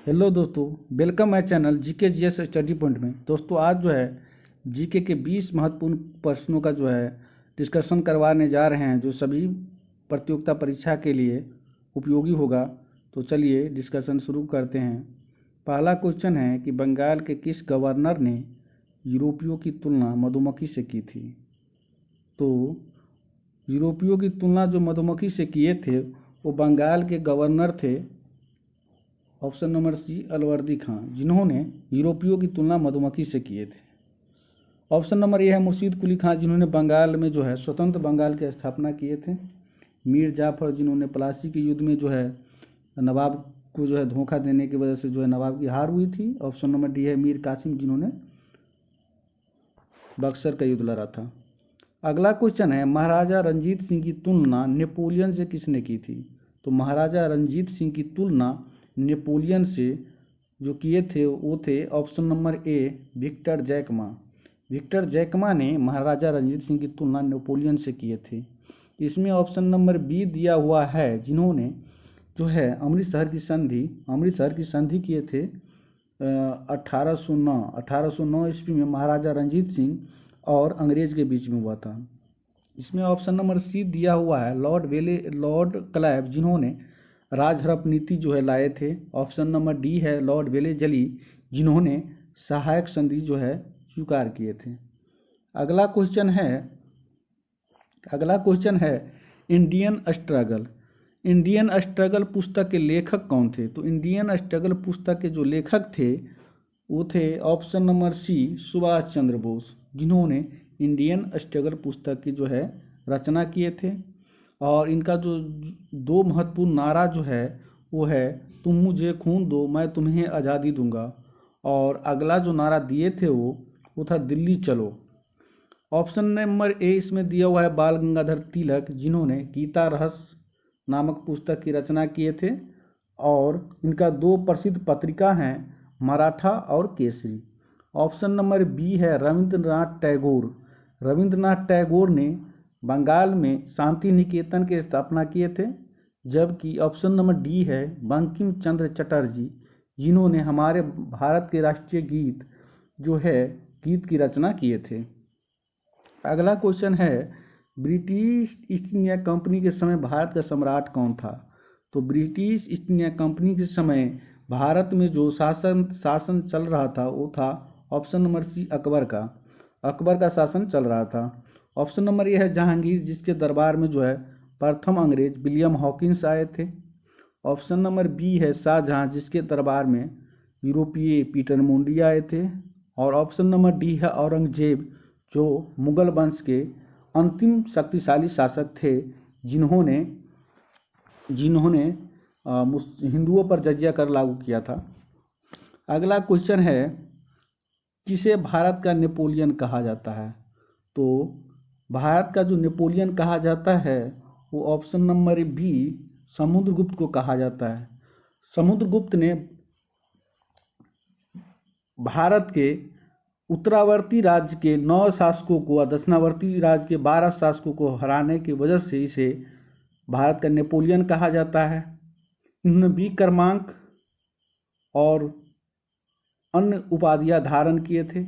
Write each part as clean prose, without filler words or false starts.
Hello दोस्तों, welcome my channel GK GS study point में। दोस्तों आज जो है जीके के 20 महत्वपूर्ण प्रश्नों का जो है डिस्कशन करवाने जा रहे हैं, जो सभी प्रतियोगिता परीक्षा के लिए उपयोगी होगा। तो चलिए डिस्कशन शुरू करते हैं। पहला क्वेश्चन है कि बंगाल के किस गवर्नर ने यूरोपियों की तुलना मधुमक्खी से की थी। तो यूरोपियों की तुलना जो मधुमक्खी से किए थे वो बंगाल के गवर्नर थे, ऑप्शन नंबर सी अलवर्दी खां, जिन्होंने यूरोपियों की तुलना मधुमक्खी से किए थे। ऑप्शन नंबर ए है मुर्शीद कुली खां, जिन्होंने बंगाल में जो है स्वतंत्र बंगाल की स्थापना किए थे। मीर जाफर, जिन्होंने प्लासी के युद्ध में जो है नवाब को जो है धोखा देने की वजह से जो है नवाब की हार हुई थी। ऑप्शन नंबर डी है मीर कासिम, जिन्होंने बक्सर का युद्ध लड़ा था। अगला क्वेश्चन है महाराजा रंजीत सिंह की तुलना नेपोलियन से किसने की थी। तो महाराजा रंजीत सिंह की तुलना नेपोलियन से जो किए थे वो थे option number A Victor Jacquemont. Victor Jacquemont ने महाराजा रंजीत सिंह की तुलना नेपोलियन से किए थे। इसमें ऑप्शन नंबर बी दिया हुआ है, जिन्होंने जो है अमृतसर की संधि किए थे 1809 ईस्वी में महाराजा रंजीत सिंह और अंग्रेज के बीच में हुआ था। इसमें ऑप्शन नंबर सी दिया हुआ है लॉर्ड क्लाइव, जिन्होंने राज हड़प नीति जो है लाए थे। ऑप्शन नंबर डी है लॉर्ड वेलेजली, जिन्होंने सहायक संधि जो है स्वीकार किए थे। अगला क्वेश्चन है इंडियन स्ट्रगल पुस्तक के लेखक कौन थे। तो इंडियन स्ट्रगल पुस्तक के जो लेखक थे वो थे option number C Subhash Chandra Bose, जिन्होंने इंडियन स्ट्रगल पुस्तक की जो है रचना किए थे। और इनका जो दो महत्वपूर्ण नारा जो है वो है तुम मुझे खून दो मैं तुम्हें आज़ादी दूंगा। और अगला जो नारा दिए थे वो था दिल्ली चलो। ऑप्शन नंबर ए इसमें दिया हुआ है बाल गंगाधर तिलक, जिन्होंने गीता रहस्य नामक पुस्तक की रचना किए थे। और इनका दो प्रसिद्ध पत्रिका हैं मराठा और केसरी। ऑप्शन नंबर बी है रविंद्रनाथ टैगोर ने बंगाल में शांति निकेतन की स्थापना किए थे। जबकि ऑप्शन नंबर डी है बंकिम चंद्र चटर्जी, जिन्होंने हमारे भारत के राष्ट्रीय गीत की रचना किए थे। अगला क्वेश्चन है ब्रिटिश ईस्ट इंडिया कंपनी के समय भारत का सम्राट कौन था। तो ब्रिटिश ईस्ट इंडिया कंपनी के समय भारत में जो शासन चल रहा था वो था ऑप्शन नंबर सी अकबर का शासन चल रहा था। ऑप्शन नंबर ए है जहांगीर, जिसके दरबार में जो है प्रथम अंग्रेज विलियम हॉकिंस आए थे। ऑप्शन नंबर बी है शाहजहां, जिसके दरबार में यूरोपीय पीटर मुंडी आए थे। और ऑप्शन नंबर डी है औरंगजेब, जो मुगल वंश के अंतिम शक्तिशाली शासक थे, जिन्होंने हिंदुओं पर जजिया कर लागू किया था। अगला क्वेश्चन है किसे भारत का नेपोलियन कहा जाता है। तो भारत का जो नेपोलियन कहा जाता है वो ऑप्शन नंबर बी समुद्रगुप्त को कहा जाता है। समुद्रगुप्त ने भारत के उत्तरावर्ती राज्य के 9 शासकों को और दक्षिणावर्ती राज्य के 12 शासकों को हराने की वजह से इसे भारत का नेपोलियन कहा जाता है। इन्होंने बी क्रमांक और अन्य उपाधियां धारण किए थे।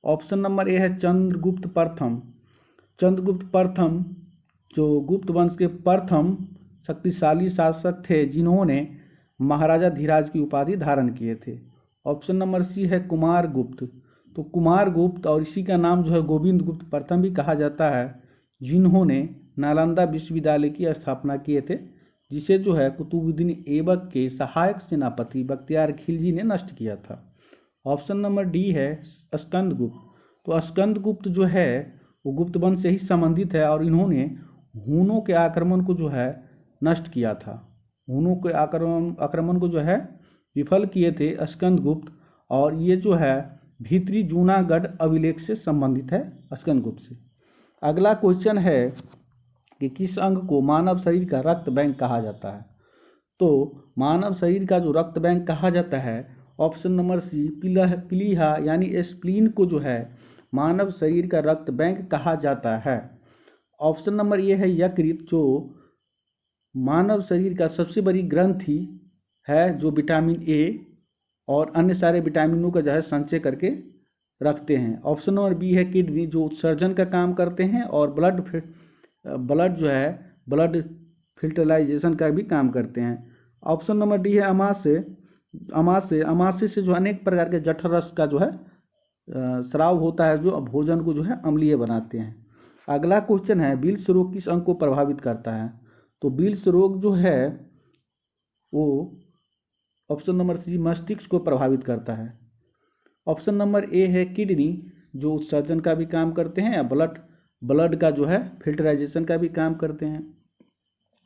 ऑप्शन नंबर ए है चंद्रगुप्त प्रथम जो गुप्त वंश के प्रथम शक्तिशाली शासक थे, जिन्होंने महाराजा धीराज की उपाधि धारण किए थे। ऑप्शन नंबर सी है कुमारगुप्त। तो कुमारगुप्त और इसी का नाम जो है गोविंद गुप्त प्रथम भी कहा जाता है, जिन्होंने नालंदा विश्वविद्यालय की स्थापना किए थे, जिसे जो है कुतुबुद्दीन ऐबक के सहायक सेनापति बख्तियार खिलजी ने नष्ट किया था। ऑप्शन नंबर डी है स्कंदगुप्त। तो स्कंदगुप्त जो है वो गुप्त वंश से ही संबंधित है और इन्होंने हूनों के आक्रमण को जो है नष्ट किया था। हूनों के आक्रमण को जो है विफल किए थे स्कंदगुप्त। और ये जो है भीतरी जूनागढ़ अभिलेख से संबंधित है स्कंदगुप्त से। अगला क्वेश्चन है कि किस अंग को मानव शरीर का रक्त बैंक कहा जाता है। तो मानव शरीर का जो रक्त बैंक कहा जाता है ऑप्शन नंबर सी प्लीहा यानी स्प्लीन को जो है मानव शरीर का रक्त बैंक कहा जाता है। ऑप्शन नंबर ये है यकृत, जो मानव शरीर का सबसे बड़ी ग्रंथि है जो विटामिन ए और अन्य सारे विटामिनों का जो है संचय करके रखते हैं। ऑप्शन नंबर बी है किडनी, जो उत्सर्जन का काम करते हैं और ब्लड जो है ब्लड फिल्टराइजेशन का भी काम करते हैं। ऑप्शन नंबर डी है अमाशय से जो अनेक प्रकार के जठर रस का जो है स्राव होता है, जो भोजन को जो है अम्लीय बनाते हैं। अगला क्वेश्चन है बिल्स रोग किस अंग को प्रभावित करता है? तो बिल्स रोग जो है वो ऑप्शन नंबर सी मस्तिष्क को प्रभावित करता है। ऑप्शन नंबर ए है किडनी, जो उत्सर्जन का भी काम करते हैं, ब्लड का जो है फिल्टराइजेशन का भी काम करते हैं।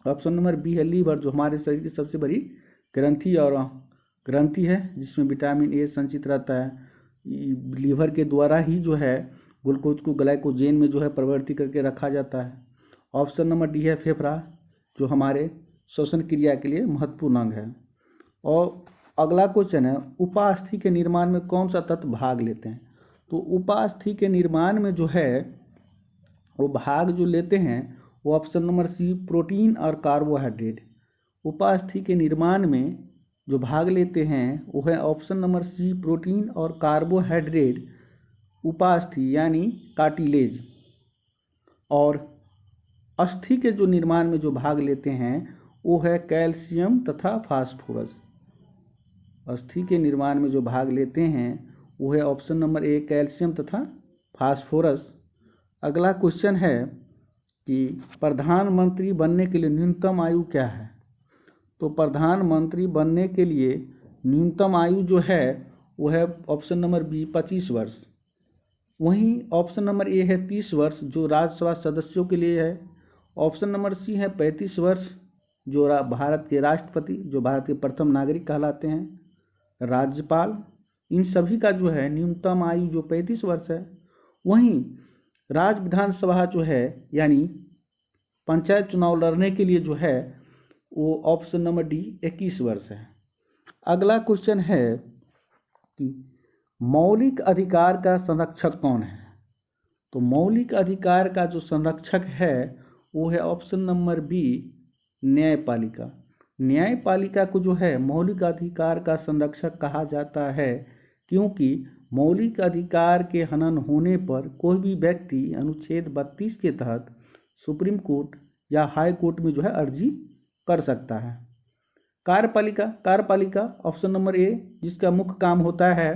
ऑप्शन नंबर बी है लीवर, जो हमारे शरीर की सबसे बड़ी ग्रंथि है, जिसमें विटामिन ए संचित रहता है। लीवर के द्वारा ही जो है ग्लूकोज को ग्लाइकोजेन में जो है परिवर्तित करके रखा जाता है। ऑप्शन नंबर डी है फेफड़ा, जो हमारे श्वसन क्रिया के लिए महत्वपूर्ण अंग है। और अगला क्वेश्चन है उपास्थि के निर्माण में कौन सा तत्व भाग लेते हैं? तो उपास्थि के निर्माण में जो है वो भाग जो लेते हैं वो ऑप्शन नंबर सी प्रोटीन और कार्बोहाइड्रेट। उपास्थि के निर्माण में जो भाग लेते हैं वो है ऑप्शन नंबर सी प्रोटीन और कार्बोहाइड्रेट उपास्थि यानी कार्टिलेज। और अस्थि के जो निर्माण में जो भाग लेते हैं वो है कैल्शियम तथा फास्फोरस। अस्थि के निर्माण में जो भाग लेते हैं वो है ऑप्शन नंबर ए कैल्शियम तथा फास्फोरस। अगला क्वेश्चन है कि प्रधानमंत्री बनने के लिए न्यूनतम आयु क्या है? तो प्रधानमंत्री बनने के लिए न्यूनतम आयु जो है वो है ऑप्शन नंबर बी 25 वर्ष। वहीं ऑप्शन नंबर ए है 30 वर्ष, जो राज्यसभा सदस्यों के लिए है। ऑप्शन नंबर सी है 35 वर्ष, जो भारत के राष्ट्रपति, जो भारत के प्रथम नागरिक कहलाते हैं, राज्यपाल, इन सभी का जो है न्यूनतम आयु जो 35 वर्ष है। वहीं राज्य विधानसभा जो है यानी पंचायत चुनाव लड़ने के लिए जो है वो ऑप्शन नंबर डी 21 वर्ष है। अगला क्वेश्चन है कि मौलिक अधिकार का संरक्षक कौन है? तो मौलिक अधिकार का जो संरक्षक है वो है ऑप्शन नंबर बी न्यायपालिका। न्यायपालिका को जो है मौलिक अधिकार का संरक्षक कहा जाता है, क्योंकि मौलिक अधिकार के हनन होने पर कोई भी व्यक्ति अनुच्छेद 32 के तहत सुप्रीम कोर्ट या हाई कोर्ट में जो है अर्जी कर सकता है। कार्यपालिका ऑप्शन नंबर ए, जिसका मुख्य काम होता है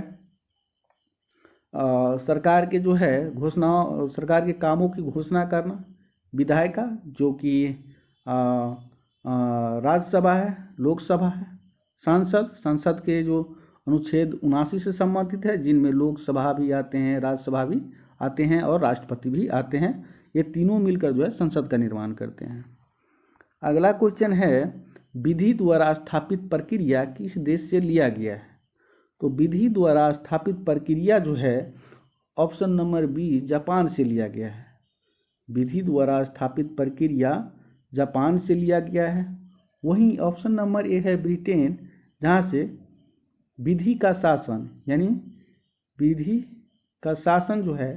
सरकार के जो है सरकार के कामों की घोषणा करना। विधायिका, जो कि राज्यसभा है, लोकसभा है। संसद के जो अनुच्छेद 79 से संबंधित है, जिनमें लोकसभा भी आते हैं, राज्यसभा भी आते हैं और राष्ट्रपति भी आते हैं। ये तीनों मिलकर जो है संसद का निर्माण करते हैं। अगला क्वेश्चन है विधि द्वारा स्थापित प्रक्रिया किस देश से लिया गया है? तो विधि द्वारा स्थापित प्रक्रिया जो है ऑप्शन नंबर बी जापान से लिया गया है। विधि द्वारा स्थापित प्रक्रिया जापान से लिया गया है। वहीं ऑप्शन नंबर ए है ब्रिटेन, जहाँ से विधि का शासन यानी विधि का शासन जो है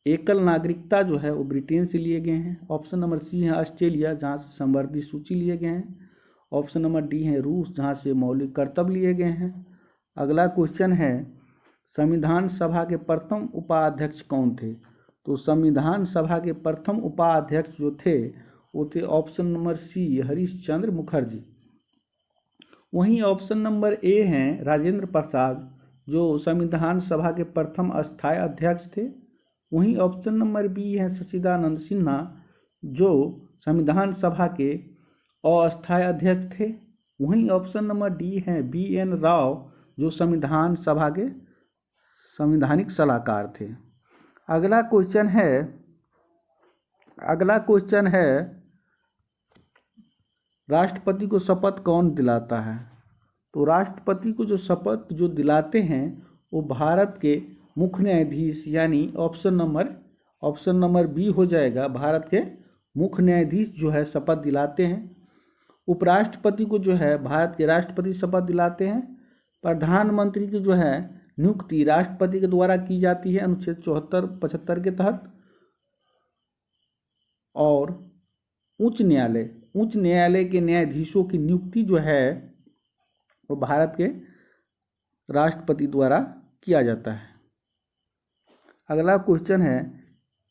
एकल नागरिकता जो है वो ब्रिटेन से लिए गए हैं। ऑप्शन नंबर सी है ऑस्ट्रेलिया, जहाँ से संवर्धी सूची लिए गए हैं। ऑप्शन नंबर डी है रूस, जहाँ से मौलिक कर्तव्य लिए गए हैं। अगला क्वेश्चन है संविधान सभा के प्रथम उपाध्यक्ष कौन थे? तो संविधान सभा के प्रथम उपाध्यक्ष जो थे वो थे option number C Harish Chandra Mukherjee. वहीं ऑप्शन नंबर ए हैं राजेंद्र प्रसाद, जो संविधान सभा के प्रथम अस्थायी अध्यक्ष थे। वहीं ऑप्शन नंबर बी है सच्चिदानंद सिन्हा, जो संविधान सभा के अस्थायी अध्यक्ष थे। वहीं ऑप्शन नंबर डी है BN राव, जो संविधान सभा के संवैधानिक सलाहकार थे। अगला क्वेश्चन है राष्ट्रपति को शपथ कौन दिलाता है? तो राष्ट्रपति को जो शपथ जो दिलाते हैं वो भारत के मुख्य न्यायाधीश यानी ऑप्शन नंबर बी हो जाएगा, भारत के मुख्य न्यायाधीश जो है शपथ दिलाते हैं। उपराष्ट्रपति को जो है भारत के राष्ट्रपति शपथ दिलाते हैं। प्रधानमंत्री की जो है नियुक्ति राष्ट्रपति के द्वारा की जाती है अनुच्छेद 74-75 के तहत। और उच्च न्यायालय के न्यायाधीशों की नियुक्ति जो है वो भारत के राष्ट्रपति द्वारा किया जाता है। अगला क्वेश्चन है,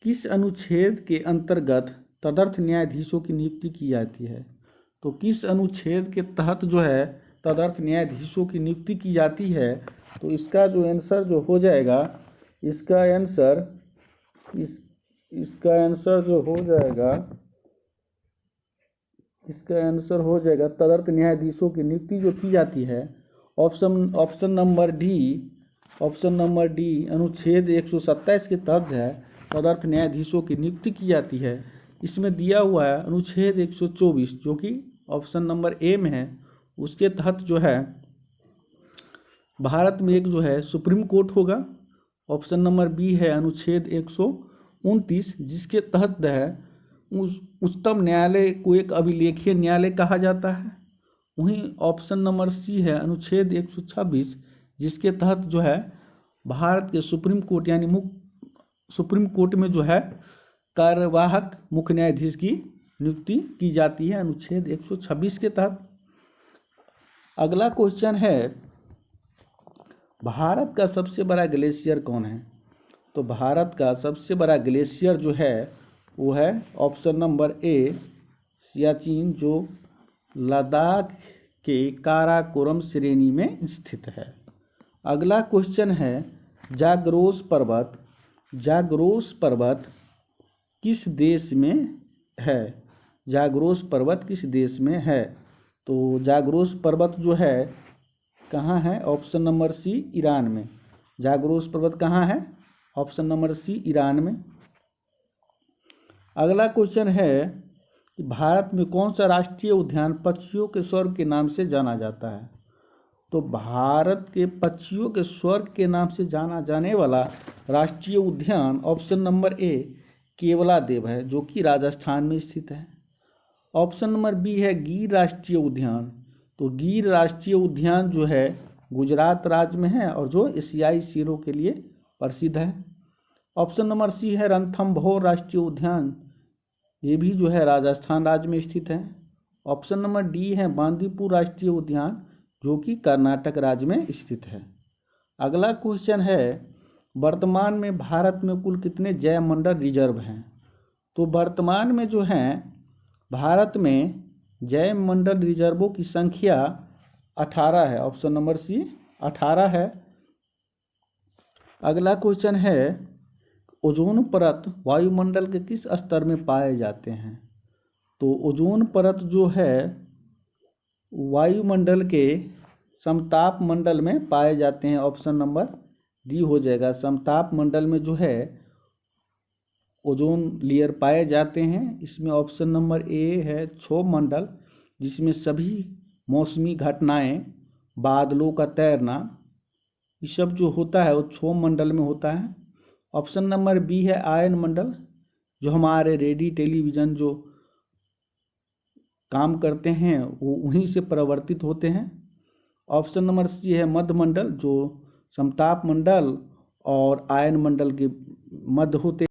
किस अनुच्छेद के अंतर्गत तदर्थ न्यायाधीशों की नियुक्ति की जाती है? तो किस अनुच्छेद के तहत जो है तदर्थ न्यायाधीशों की नियुक्ति की जाती है? तो इसका जो आंसर जो हो जाएगा, इसका आंसर हो जाएगा तदर्थ न्यायाधीशों की नियुक्ति जो की जाती है, ऑप्शन नंबर डी अनुच्छेद 127 के तहत है तदर्थ न्यायाधीशों की नियुक्ति की जाती है। इसमें दिया हुआ है अनुच्छेद 124 जो कि ऑप्शन नंबर ए में है, उसके तहत जो है भारत में एक जो है सुप्रीम कोर्ट होगा। ऑप्शन नंबर बी है अनुच्छेद 129 जिसके तहत है उच्चतम न्यायालय को एक अभिलेखीय न्यायालय कहा जाता है। वहीं ऑप्शन नंबर सी है अनुच्छेद 126 जिसके तहत जो है भारत के सुप्रीम कोर्ट यानी सुप्रीम कोर्ट में जो है कार्यवाहक मुख्य न्यायाधीश की नियुक्ति की जाती है अनुच्छेद 126 के तहत। अगला क्वेश्चन है, भारत का सबसे बड़ा ग्लेशियर कौन है? तो भारत का सबसे बड़ा ग्लेशियर जो है वो है ऑप्शन नंबर ए सियाचिन जो लद्दाख के काराकोरम श्रेणी में स्थित है। अगला क्वेश्चन है, जाग्रोस पर्वत किस देश में है? जाग्रोस पर्वत किस देश में है? तो जाग्रोस पर्वत जो है कहाँ है? ऑप्शन नंबर सी ईरान में। जाग्रोस पर्वत कहाँ है? ऑप्शन नंबर सी ईरान में। अगला क्वेश्चन है कि भारत में कौन सा राष्ट्रीय उद्यान पक्षियों के स्वर्ग के नाम से जाना जाता है? तो भारत के पक्षियों के स्वर्ग के नाम से जाना जाने वाला राष्ट्रीय उद्यान ऑप्शन नंबर ए केवलादेव है जो कि राजस्थान में स्थित है। ऑप्शन नंबर बी है गिर राष्ट्रीय उद्यान। तो गिर राष्ट्रीय उद्यान जो है गुजरात राज्य में है और जो एशियाई शेरों के लिए प्रसिद्ध है। ऑप्शन नंबर सी है रणथंभौर राष्ट्रीय उद्यान, ये भी जो है राजस्थान राज्य में स्थित है। ऑप्शन नंबर डी है बांदीपुर राष्ट्रीय उद्यान जो कि कर्नाटक राज्य में स्थित है। अगला क्वेश्चन है, वर्तमान में भारत में कुल कितने जैव मंडल रिजर्व हैं? तो वर्तमान में जो है भारत में जैव मंडल रिजर्वों की संख्या 18 है। ऑप्शन नंबर सी 18 है। अगला क्वेश्चन है, ओजोन परत वायुमंडल के किस स्तर में पाए जाते हैं? तो ओजोन परत जो है वायुमंडल के समताप मंडल में पाए जाते हैं। ऑप्शन नंबर डी हो जाएगा। समताप मंडल में जो है ओजोन लेयर पाए जाते हैं। इसमें ऑप्शन नंबर ए है क्षोभ मंडल जिसमें सभी मौसमी घटनाएं, बादलों का तैरना, ये सब जो होता है वो क्षोभ मंडल में होता है। ऑप्शन नंबर बी है आयन मंडल जो हमारे रेडियो टेलीविज़न जो काम करते हैं वो वहीं से परिवर्तित होते हैं। ऑप्शन नंबर सी है मध्य मंडल जो समताप मंडल और आयन मंडल के मध्य होते